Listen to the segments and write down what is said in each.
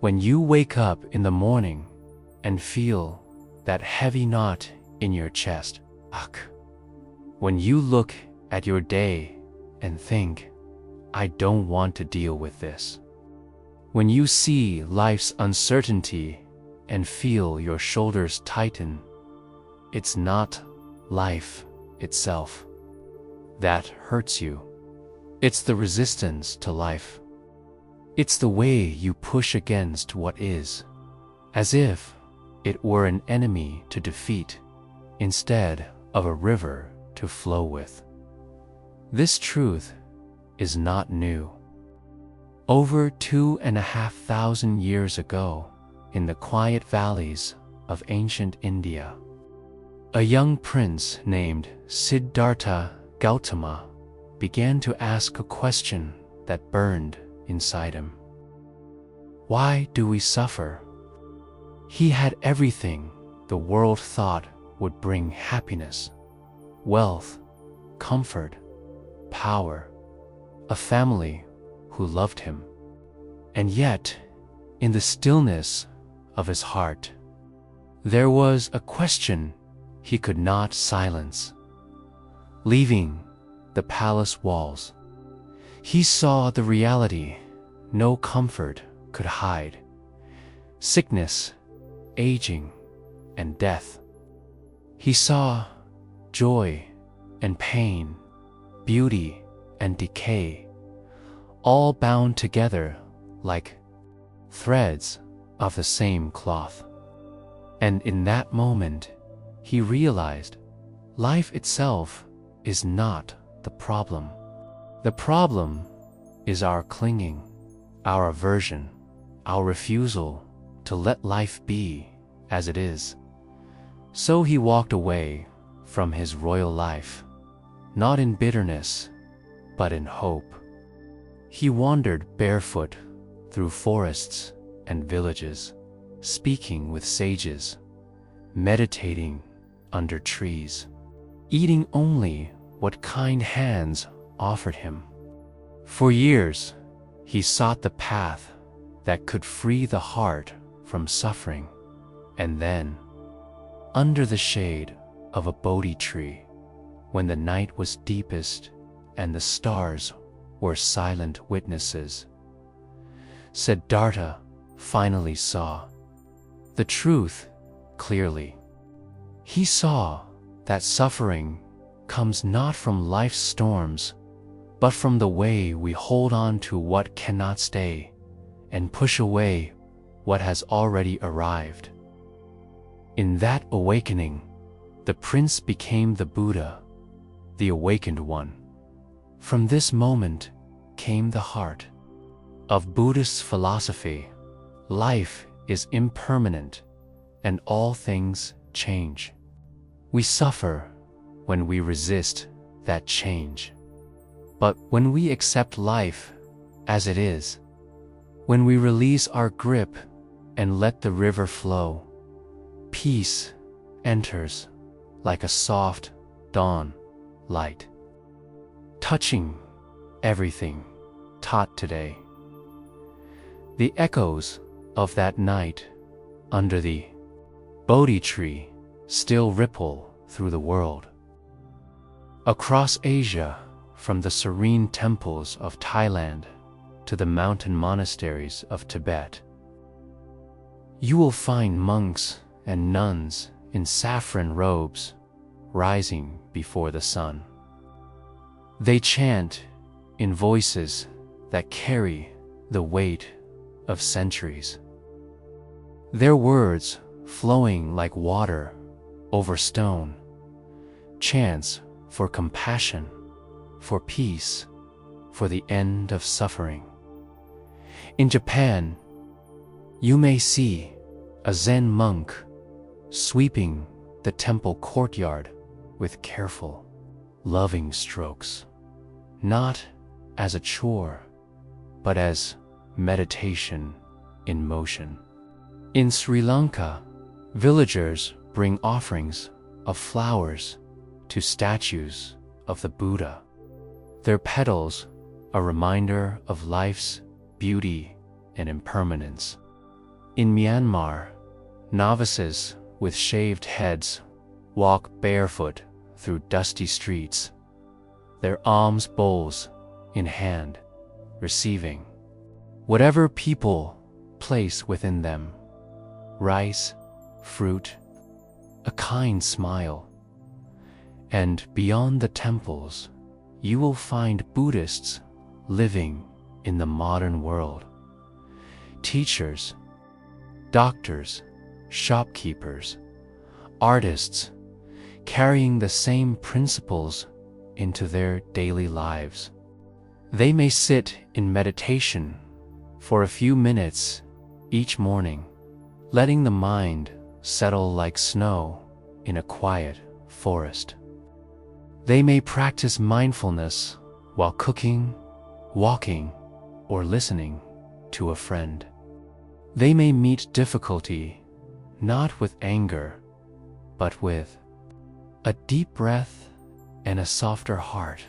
When you wake up in the morning and feel that heavy knot in your chest, when you look at your day and think, I don't want to deal with this. When you see life's uncertainty and feel your shoulders tighten, it's not life itself that hurts you. It's the resistance to life. It's the way you push against what is, as if it were an enemy to defeat instead of a river to flow with. This truth is not new. Over 2,500 years ago, in the quiet valleys of ancient India, a young prince named Siddhartha Gautama began to ask a question that burned inside him. Why do we suffer? He had everything the world thought would bring happiness, wealth, comfort, power, a family who loved him. And yet, in the stillness of his heart, there was a question he could not silence. Leaving the palace walls, he saw the reality no comfort could hide: sickness, aging, and death. He saw joy and pain, beauty and decay, all bound together like threads of the same cloth. And in that moment, he realized life itself is not the problem. The problem is our clinging, our aversion, our refusal to let life be as it is. So he walked away from his royal life, not in bitterness, but in hope. He wandered barefoot through forests and villages, speaking with sages, meditating under trees, eating only what kind hands offered him. For years, he sought the path that could free the heart from suffering. And then, under the shade of a Bodhi tree, when the night was deepest and the stars were silent witnesses, Siddhartha finally saw the truth clearly. He saw that suffering comes not from life's storms, but from the way we hold on to what cannot stay and push away what has already arrived. In that awakening, the prince became the Buddha, the awakened one. From this moment came the heart of Buddhist philosophy. Life is impermanent and all things change. We suffer when we resist that change. But when we accept life as it is, when we release our grip and let the river flow, peace enters like a soft dawn light, touching everything taught today. The echoes of that night under the Bodhi tree still ripple through the world. Across Asia, from the serene temples of Thailand to the mountain monasteries of Tibet, you will find monks and nuns in saffron robes rising before the sun. They chant in voices that carry the weight of centuries, their words flowing like water over stone, chants for compassion, for peace, for the end of suffering. In Japan, you may see a Zen monk sweeping the temple courtyard with careful, loving strokes, not as a chore, but as meditation in motion. In Sri Lanka, villagers bring offerings of flowers to statues of the Buddha, their petals a reminder of life's beauty and impermanence. In Myanmar, novices with shaved heads walk barefoot through dusty streets, their alms bowls in hand, receiving whatever people place within them: rice, fruit, a kind smile. And beyond the temples, you will find Buddhists living in the modern world. Teachers, doctors, shopkeepers, artists, carrying the same principles into their daily lives. They may sit in meditation for a few minutes each morning, letting the mind settle like snow in a quiet forest. They may practice mindfulness while cooking, walking, or listening to a friend. They may meet difficulty not with anger, but with a deep breath and a softer heart.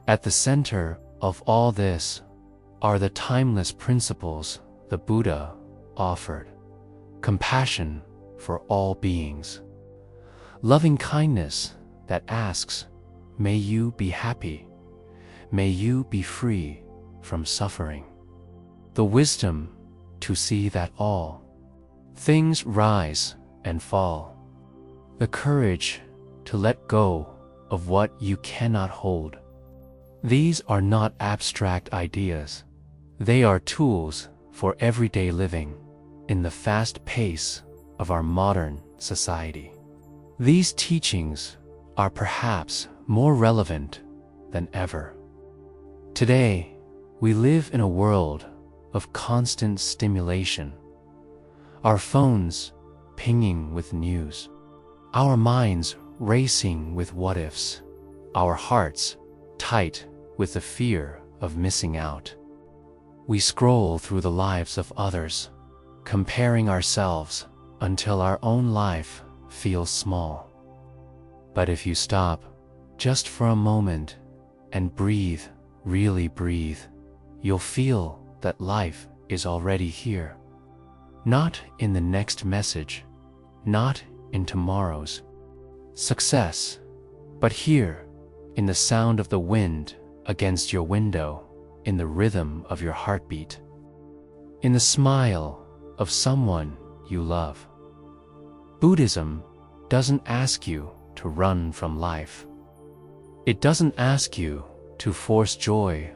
At the center of all this are the timeless principles the Buddha offered: compassion for all beings, loving kindness that asks, "May you be happy, may you be free from suffering," the wisdom to see that all things rise and fall, the courage to let go of what you cannot hold. These are not abstract ideas. They are tools for everyday living in the fast pace of our modern society. These teachings are perhaps more relevant than ever. Today, we live in a world of constant stimulation. Our phones pinging with news, our minds racing with what-ifs, our hearts tight with the fear of missing out. We scroll through the lives of others, comparing ourselves until our own life feels small. But if you stop just for a moment and breathe, really breathe, you'll feel that life is already here. Not in the next message, not in tomorrow's success, but here, in the sound of the wind against your window, in the rhythm of your heartbeat, in the smile of someone you love. Buddhism doesn't ask you to run from life. It doesn't ask you to force joy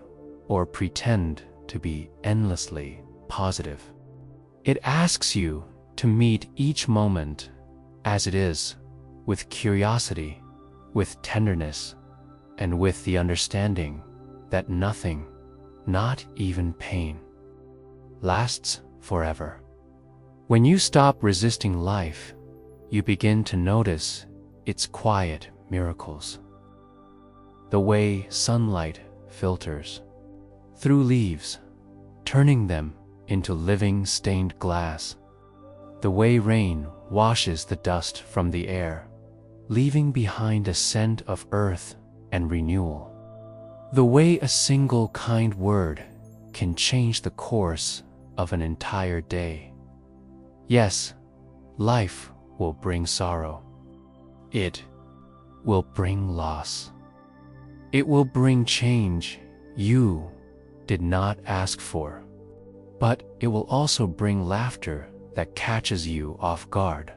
or pretend to be endlessly positive. It asks you to meet each moment as it is, with curiosity, with tenderness, and with the understanding that nothing, not even pain, lasts forever. When you stop resisting life, you begin to notice its quiet miracles. The way sunlight filters through leaves, turning them into living stained glass. The way rain washes the dust from the air, leaving behind a scent of earth and renewal. The way a single kind word can change the course of an entire day. Yes, life will bring sorrow. It will bring loss. It will bring change you did not ask for. But it will also bring laughter that catches you off guard,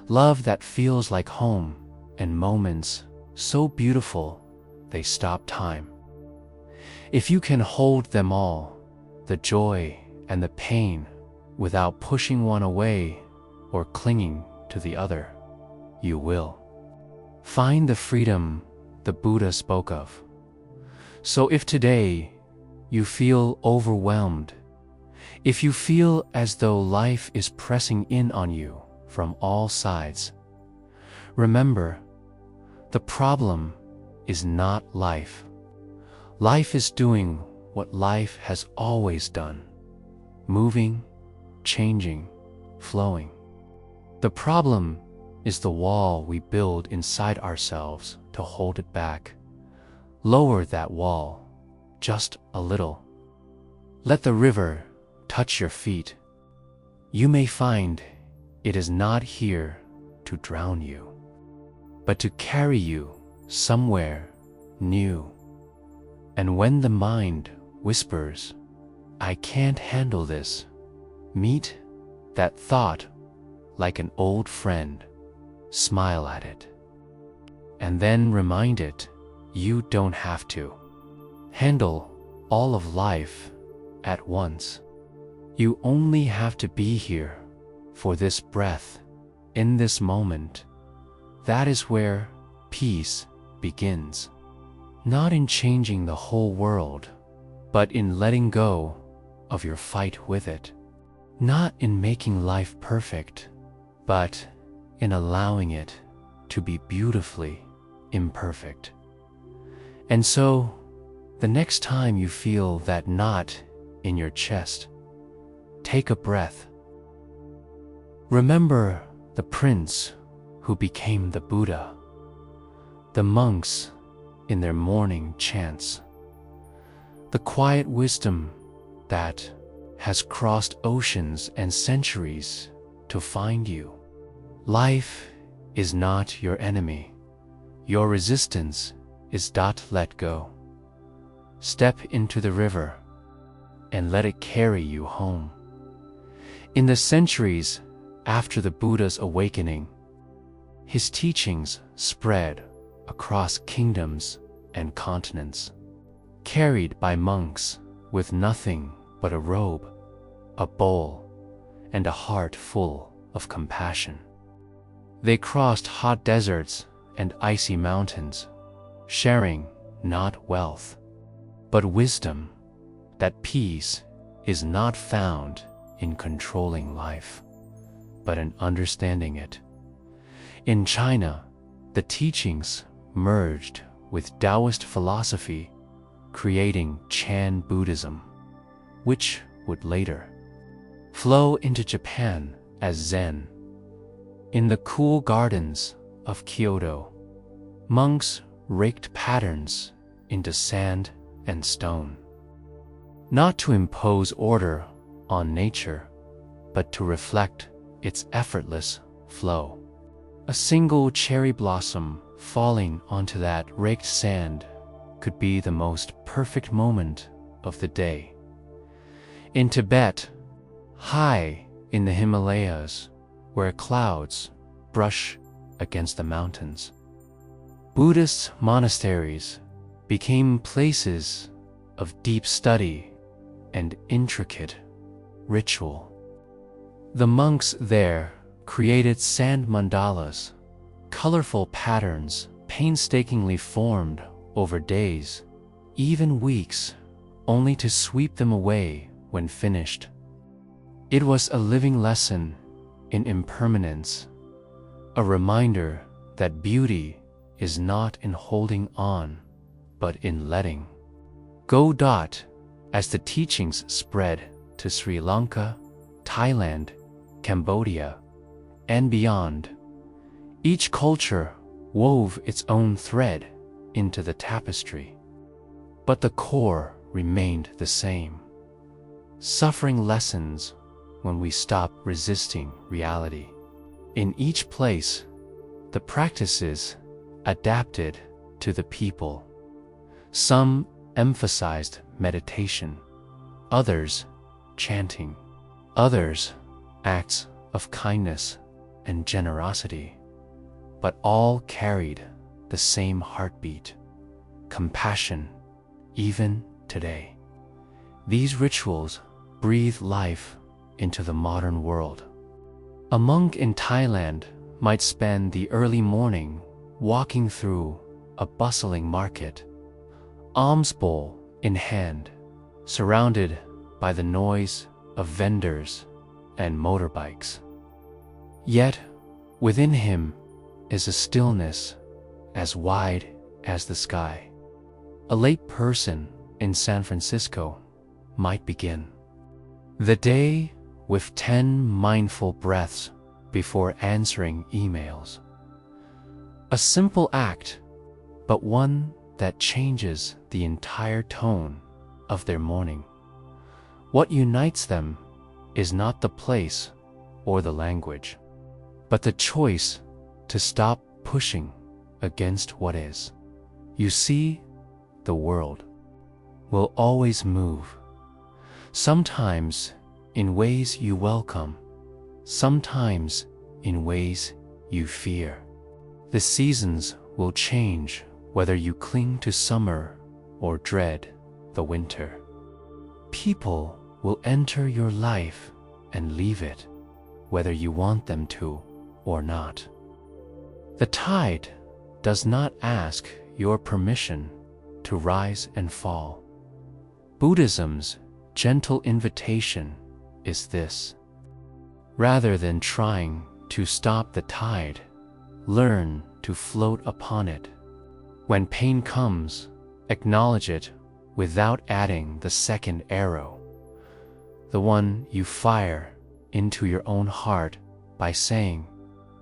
love that feels like home, and moments so beautiful they stop time. If you can hold them all, the joy and the pain, without pushing one away or clinging to the other, you will find the freedom the Buddha spoke of. So if today you feel overwhelmed, if you feel as though life is pressing in on you from all sides, remember, the problem is not life. Life is doing what life has always done: moving, changing, flowing. The problem is the wall we build inside ourselves to hold it back. Lower that wall just a little. Let the river touch your feet. you may find it is not here to drown you, but to carry you somewhere new. And when the mind whispers, "I can't handle this," meet that thought like an old friend, smile at it, and then remind it you don't have to handle all of life at once. You only have to be here for this breath, in this moment. That is where peace begins. Not in changing the whole world, but in letting go of your fight with it. Not in making life perfect, but in allowing it to be beautifully imperfect. And so, the next time you feel that knot in your chest, take a breath. Remember the prince who became the Buddha, the monks in their morning chants, the quiet wisdom that has crossed oceans and centuries to find you. Life is not your enemy. Your resistance is let go. Step into the river and let it carry you home. In the centuries after the Buddha's awakening, his teachings spread across kingdoms and continents, carried by monks with nothing but a robe, a bowl, and a heart full of compassion. They crossed hot deserts and icy mountains, sharing not wealth, but wisdom, that peace is not found in controlling life, but in understanding it. In China, the teachings merged with Taoist philosophy, creating Chan Buddhism, which would later flow into Japan as Zen. In the cool gardens of Kyoto, monks raked patterns into sand and stone, not to impose order on nature, but to reflect its effortless flow. A single cherry blossom falling onto that raked sand could be the most perfect moment of the day. In Tibet, high in the Himalayas, where clouds brush against the mountains, Buddhist monasteries became places of deep study and intricate ritual. The monks there created sand mandalas, colorful patterns painstakingly formed over days, even weeks, only to sweep them away when finished. It was a living lesson in impermanence, a reminder that beauty is not in holding on, but in letting go. As the teachings spread to Sri Lanka, Thailand, Cambodia, and beyond, each culture wove its own thread into the tapestry. But the core remained the same: suffering lessons when we stop resisting reality. In each place, the practices adapted to the people. Some emphasized meditation, others chanting, others acts of kindness and generosity, but all carried the same heartbeat: compassion. Even today, these rituals breathe life into the modern world. A monk in Thailand might spend the early morning walking through a bustling market, alms bowl in hand, surrounded by the noise of vendors and motorbikes. Yet, within him is a stillness as wide as the sky. A late person in San Francisco might begin the day with 10 mindful breaths before answering emails. A simple act, but one that changes the entire tone of their morning. What unites them is not the place or the language, but the choice to stop pushing against what is. You see, the world will always move, sometimes in ways you welcome, sometimes in ways you fear. The seasons will change whether you cling to summer or dread the winter. People will enter your life and leave it, whether you want them to or not. The tide does not ask your permission to rise and fall. Buddhism's gentle invitation is this: rather than trying to stop the tide, learn to float upon it. When pain comes, acknowledge it without adding the second arrow, the one you fire into your own heart by saying,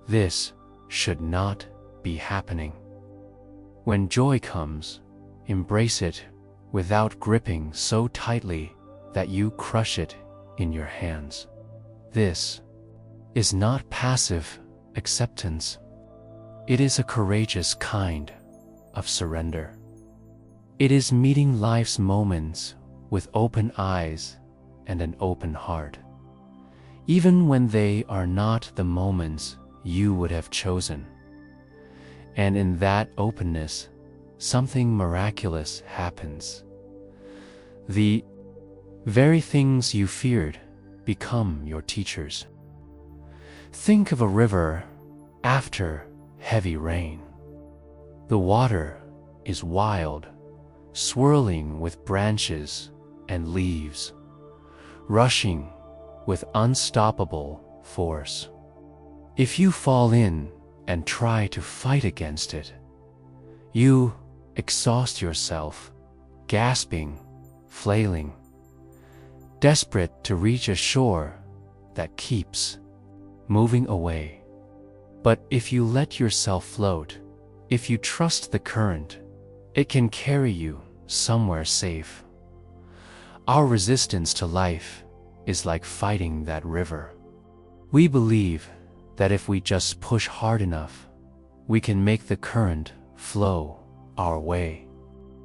"This should not be happening." When joy comes, embrace it without gripping so tightly that you crush it in your hands. This is not passive acceptance. It is a courageous kind of surrender. It is meeting life's moments with open eyes and an open heart, even when they are not the moments you would have chosen. And in that openness, something miraculous happens. The very things you feared become your teachers. Think of a river after heavy rain. The water is wild, swirling with branches and leaves, rushing with unstoppable force. If you fall in and try to fight against it, you exhaust yourself, gasping, flailing, desperate to reach a shore that keeps moving away. But if you let yourself float, if you trust the current, it can carry you somewhere safe. Our resistance to life is like fighting that river. We believe that if we just push hard enough, we can make the current flow our way.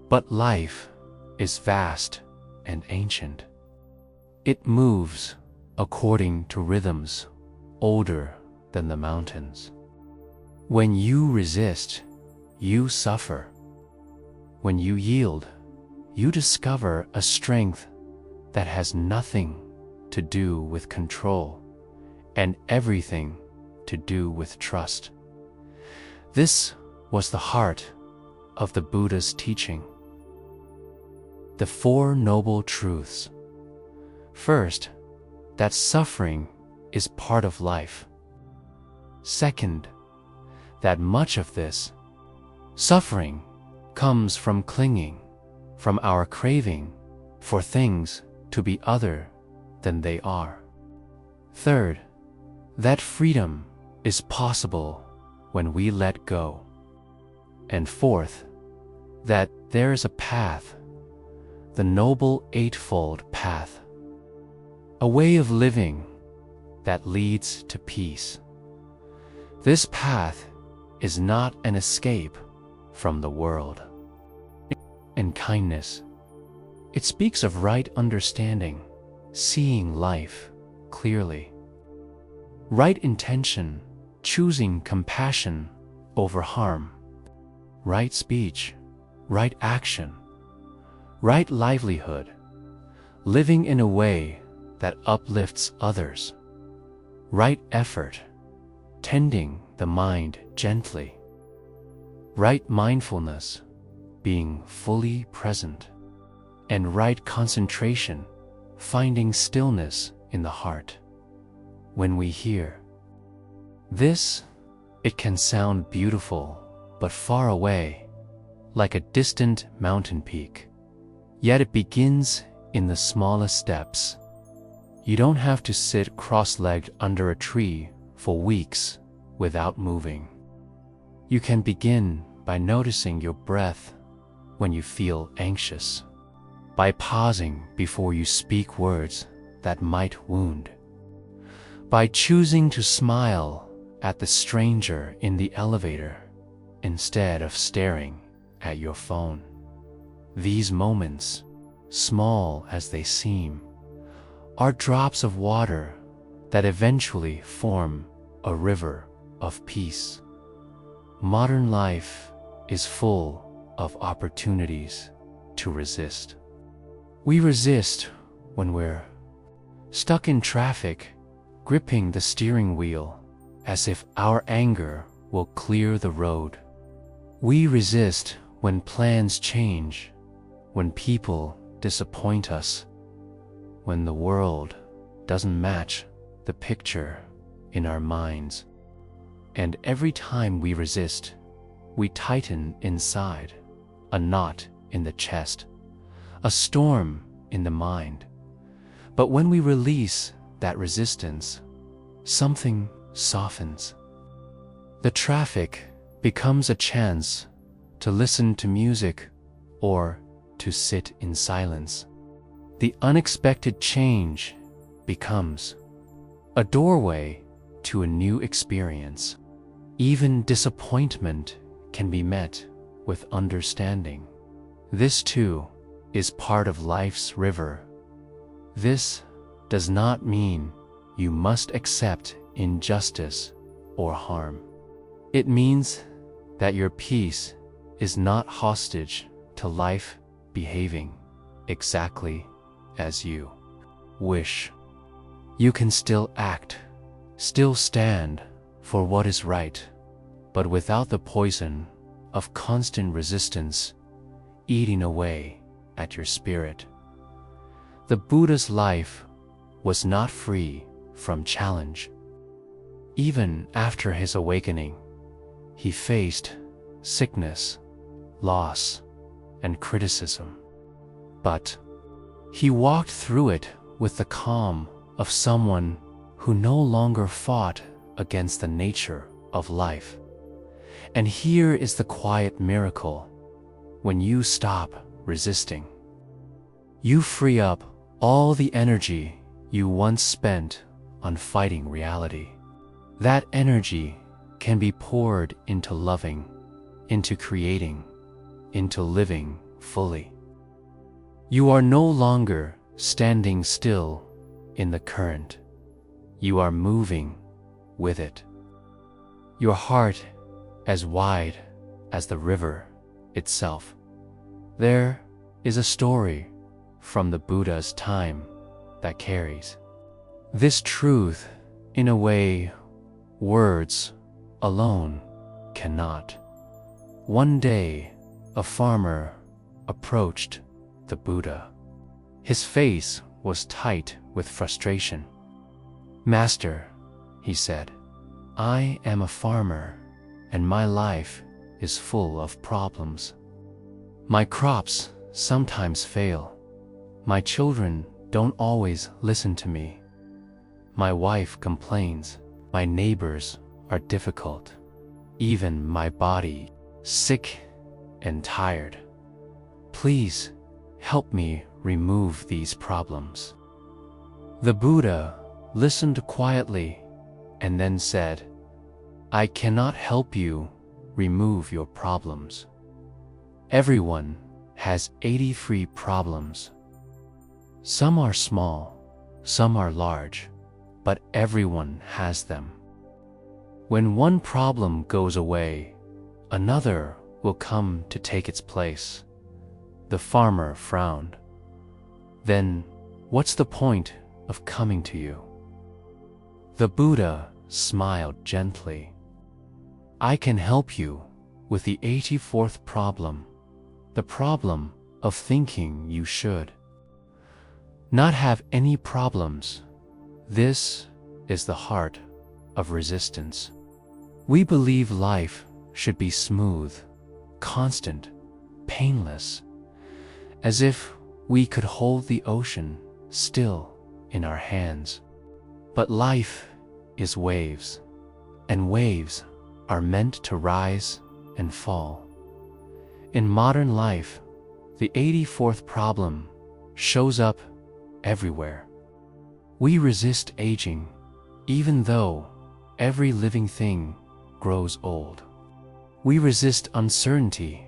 But life is vast and ancient. It moves according to rhythms older than the mountains. When you resist, you suffer. When you yield, you discover a strength that has nothing to do with control and everything to do with trust. This was the heart of the Buddha's teaching. The Four Noble Truths. First, that suffering is part of life. Second, that much of this suffering comes from clinging, from our craving for things to be other than they are. Third, that freedom is possible when we let go. And fourth, that there is a path, the Noble Eightfold Path, a way of living that leads to peace. This path is not an escape from the world. And kindness. It speaks of right understanding, seeing life clearly. Right intention, choosing compassion over harm. Right speech, right action, right livelihood, living in a way that uplifts others. Right effort, tending the mind gently. Right mindfulness, being fully present. And right concentration, finding stillness in the heart. When we hear this, it can sound beautiful, but far away, like a distant mountain peak. Yet it begins in the smallest steps. You don't have to sit cross-legged under a tree for weeks without moving. You can begin by noticing your breath when you feel anxious, by pausing before you speak words that might wound, by choosing to smile at the stranger in the elevator instead of staring at your phone. These moments, small as they seem, are drops of water that eventually form a river of peace. Modern life is full of opportunities to resist. We resist when we're stuck in traffic, gripping the steering wheel as if our anger will clear the road. We resist when plans change, when people disappoint us, when the world doesn't match the picture in our minds. And every time we resist, we tighten inside, a knot in the chest, a storm in the mind. But when we release that resistance, something softens. The traffic becomes a chance to listen to music or to sit in silence. The unexpected change becomes a doorway to a new experience. Even disappointment can be met with understanding. This too is part of life's river. This does not mean you must accept injustice or harm. It means that your peace is not hostage to life behaving exactly as you wish. You can still act, still stand for what is right, but without the poison of constant resistance eating away at your spirit. The Buddha's life was not free from challenge. Even after his awakening, he faced sickness, loss, and criticism. But he walked through it with the calm of someone who no longer fought against the nature of life. And here is the quiet miracle. When you stop resisting, you free up all the energy you once spent on fighting reality. That energy can be poured into loving, into creating, into living fully. You are no longer standing still in the current. You are moving with it. Your heart as wide as the river itself. There is a story from the Buddha's time that carries this truth in a way words alone cannot. One day, a farmer approached the Buddha. His face was tight with frustration. "Master," he said, "I am a farmer, and my life is full of problems. My crops sometimes fail. My children don't always listen to me. My wife complains. My neighbors are difficult. Even my body, sick and tired. Please help me remove these problems." The Buddha listened quietly and then said, "I cannot help you remove your problems. Everyone has 83 problems. Some are small, some are large, but everyone has them. When one problem goes away, another will come to take its place." The farmer frowned. "Then what's the point of coming to you?" The Buddha smiled gently. "I can help you with the 84th problem, the problem of thinking you should not have any problems. This is the heart of resistance. We believe life should be smooth, constant, painless, as if we could hold the ocean still in our hands. But life is waves, and waves are meant to rise and fall. In modern life, the 84th problem shows up everywhere. We resist aging, even though every living thing grows old. We resist uncertainty,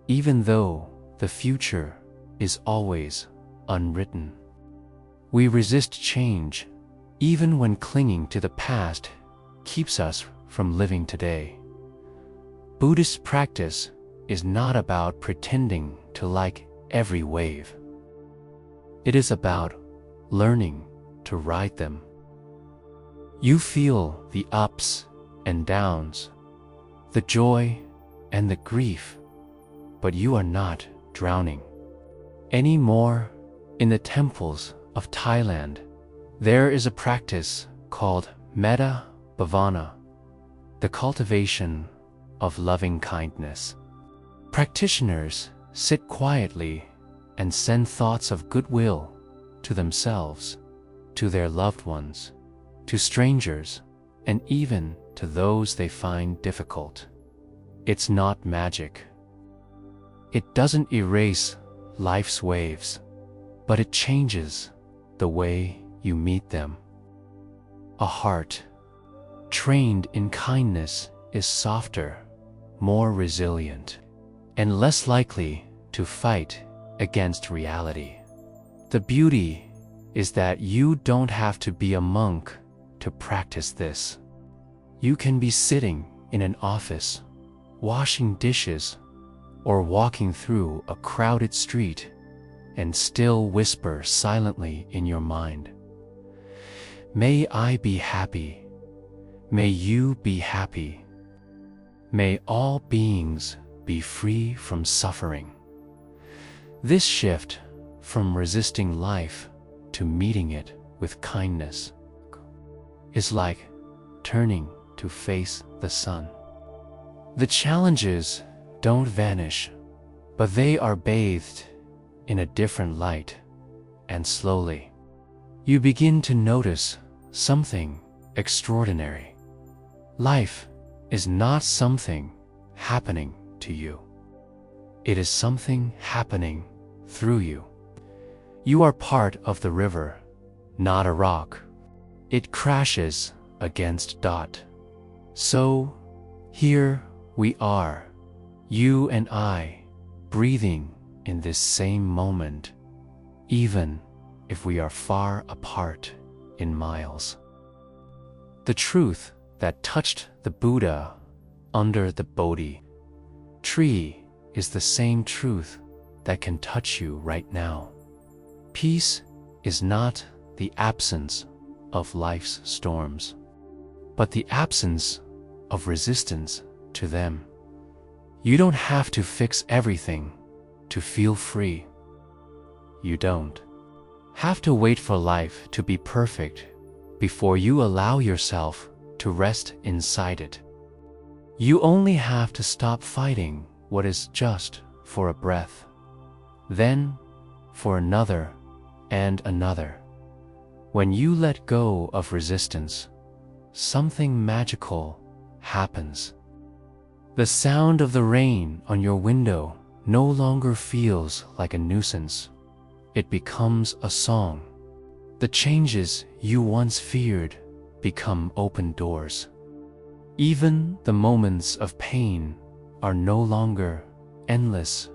even though the future is always unwritten. We resist change, even when clinging to the past keeps us from living today. Buddhist practice is not about pretending to like every wave. It is about learning to ride them. You feel the ups and downs, the joy and the grief, but you are not drowning. Anymore. In the temples of Thailand, there is a practice called metta bhavana, the cultivation of loving kindness. Practitioners sit quietly and send thoughts of goodwill to themselves, to their loved ones, to strangers, and even to those they find difficult. It's not magic. It doesn't erase life's waves, but it changes the way you meet them. A heart trained in kindness is softer, more resilient, and less likely to fight against reality. The beauty is that you don't have to be a monk to practice this. You can be sitting in an office, washing dishes, or walking through a crowded street and still whisper silently in your mind, "May I be happy. May you be happy. May all beings be free from suffering." This shift from resisting life to meeting it with kindness is like turning to face the sun. The challenges don't vanish, but they are bathed in a different light, and slowly, you begin to notice something extraordinary. Life is not something happening to you. It is something happening through you. You are part of the river, not a rock. It crashes against dot. So, here we are, you and I, breathing in this same moment, even if we are far apart in miles. The truth that touched the Buddha under the Bodhi tree is the same truth that can touch you right now. Peace is not the absence of life's storms, but the absence of resistance to them. You don't have to fix everything to feel free. You don't have to wait for life to be perfect before you allow yourself to rest inside it. You only have to stop fighting what is just for a breath, then for another and another. When you let go of resistance, something magical happens. The sound of the rain on your window no longer feels like a nuisance. It becomes a song. The changes you once feared become open doors. Even the moments of pain are no longer endless,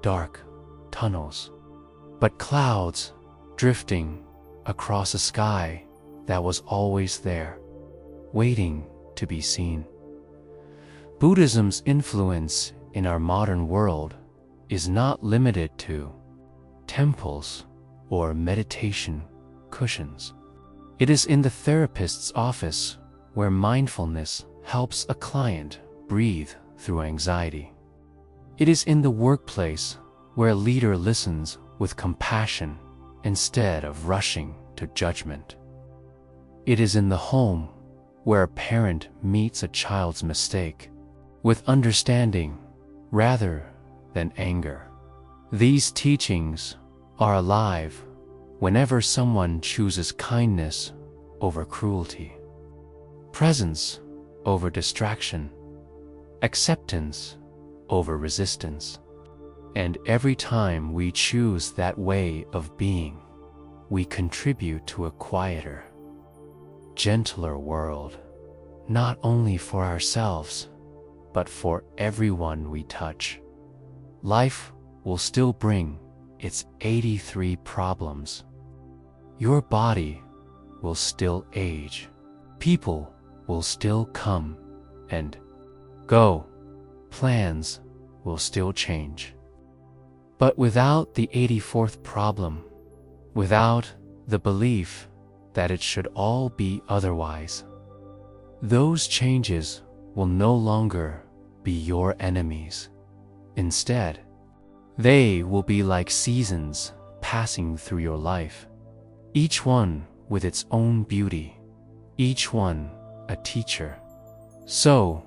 dark tunnels, but clouds drifting across a sky that was always there, waiting to be seen. Buddhism's influence in our modern world is not limited to temples or meditation cushions. It is in the therapist's office where mindfulness helps a client breathe through anxiety. It is in the workplace where a leader listens with compassion instead of rushing to judgment. It is in the home where a parent meets a child's mistake with understanding rather than anger. These teachings are alive whenever someone chooses kindness over cruelty, presence over distraction, acceptance over resistance. And every time we choose that way of being, we contribute to a quieter, gentler world, not only for ourselves, but for everyone we touch. Life will still bring its 83 problems. Your body will still age. People will still come and go. Plans will still change. But without the 84th problem, without the belief that it should all be otherwise, those changes will no longer be your enemies. Instead, they will be like seasons passing through your life, each one with its own beauty, each one a teacher. So,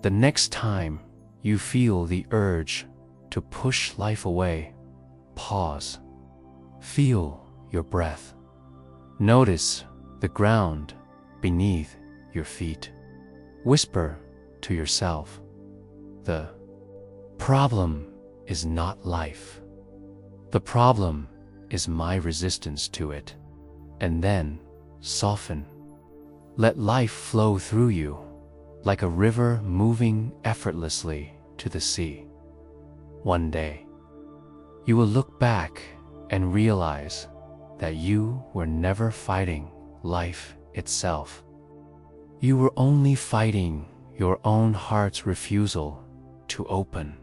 the next time you feel the urge to push life away, pause. Feel your breath. Notice the ground beneath your feet. Whisper to yourself, the problem is not life. The problem is my resistance to it. And then soften. Let life flow through you like a river moving effortlessly to the sea. One day, you will look back and realize that you were never fighting life itself. You were only fighting your own heart's refusal to open.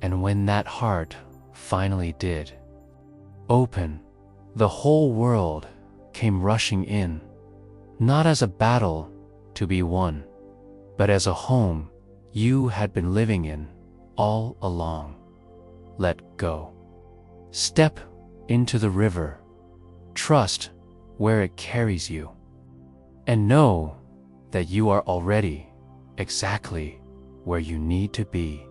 And when that heart finally did open, the whole world came rushing in, not as a battle to be won, but as a home you had been living in all along. Let go. Step into the river. Trust where it carries you. And know that you are already exactly where you need to be.